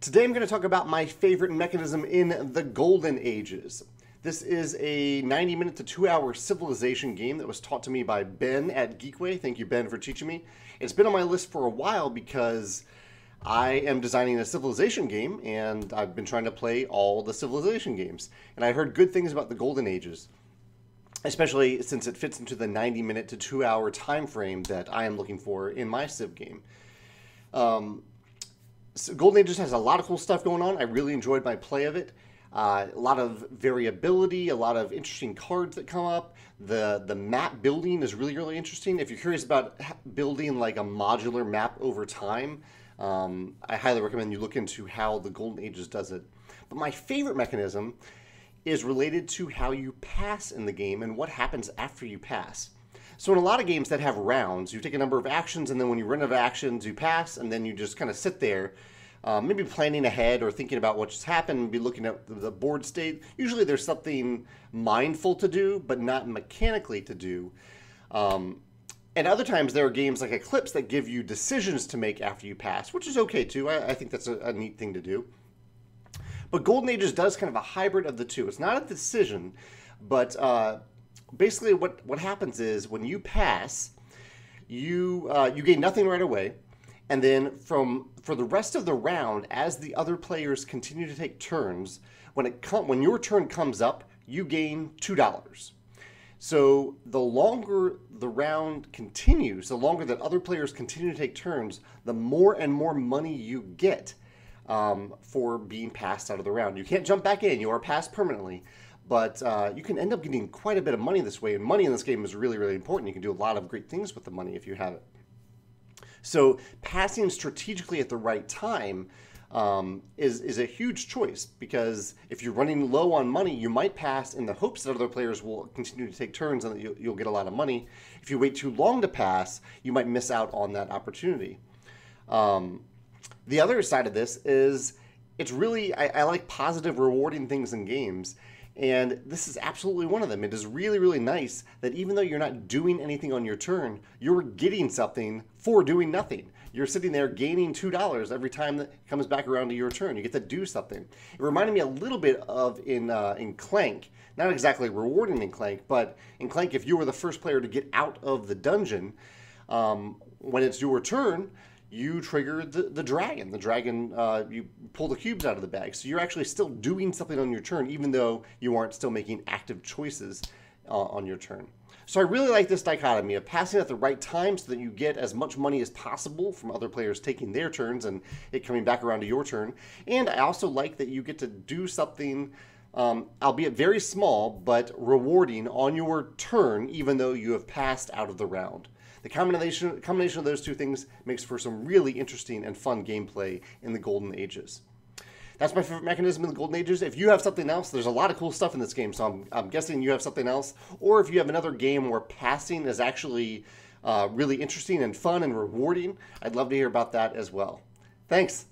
Today I'm going to talk about my favorite mechanism in the Golden Ages. This is a 90-minute to 2-hour civilization game that was taught to me by Ben at Geekway. Thank you, Ben, for teaching me. It's been on my list for a while because I am designing a civilization game, and I've been trying to play all the civilization games. And I heard good things about the Golden Ages, especially since it fits into the 90-minute to 2-hour time frame that I am looking for in my civ game. So Golden Ages has a lot of cool stuff going on. I really enjoyed my play of it. A lot of variability, a lot of interesting cards that come up. The map building is really interesting. If you're curious about building like a modular map over time, I highly recommend you look into how the Golden Ages does it. But my favorite mechanism is related to how you pass in the game and what happens after you pass. So in a lot of games that have rounds, you take a number of actions, and then when you run out of actions, you pass, and then you just kind of sit there, maybe planning ahead or thinking about what just happened, maybe looking at the board state. Usually there's something mindful to do, but not mechanically to do. And other times there are games like Eclipse that give you decisions to make after you pass, which is okay too. I think that's a neat thing to do. But Golden Ages does kind of a hybrid of the two. It's not a decision, but basically what happens is when you pass, you gain nothing right away, and then for the rest of the round, as the other players continue to take turns, when your turn comes up, you gain $2. So the longer the round continues, the longer that other players continue to take turns, the more and more money you get for being passed out of the round. You can't jump back in. You are passed permanently. But you can end up getting quite a bit of money this way, and money in this game is really important. You can do a lot of great things with the money if you have it. So passing strategically at the right time is a huge choice, because if you're running low on money, you might pass in the hopes that other players will continue to take turns and that you'll get a lot of money. If you wait too long to pass, you might miss out on that opportunity. The other side of this is it's really, I like positive, rewarding things in games. And this is absolutely one of them. It is really nice that even though you're not doing anything on your turn, you're getting something for doing nothing. You're sitting there gaining $2 every time that comes back around to your turn. You get to do something. It reminded me a little bit of in Clank. Not exactly rewarding in Clank, but in Clank, if you were the first player to get out of the dungeon, when it's your turn, you trigger the dragon. The dragon, you pull the cubes out of the bag. So you're actually still doing something on your turn, even though you aren't still making active choices on your turn. So I really like this dichotomy of passing at the right time so that you get as much money as possible from other players taking their turns and it coming back around to your turn. And I also like that you get to do something, albeit very small, but rewarding on your turn, even though you have passed out of the round. The combination of those two things makes for some really interesting and fun gameplay in the Golden Ages. That's my favorite mechanism in the Golden Ages. If you have something else, there's a lot of cool stuff in this game, so I'm guessing you have something else. Or if you have another game where passing is actually really interesting and fun and rewarding, I'd love to hear about that as well. Thanks.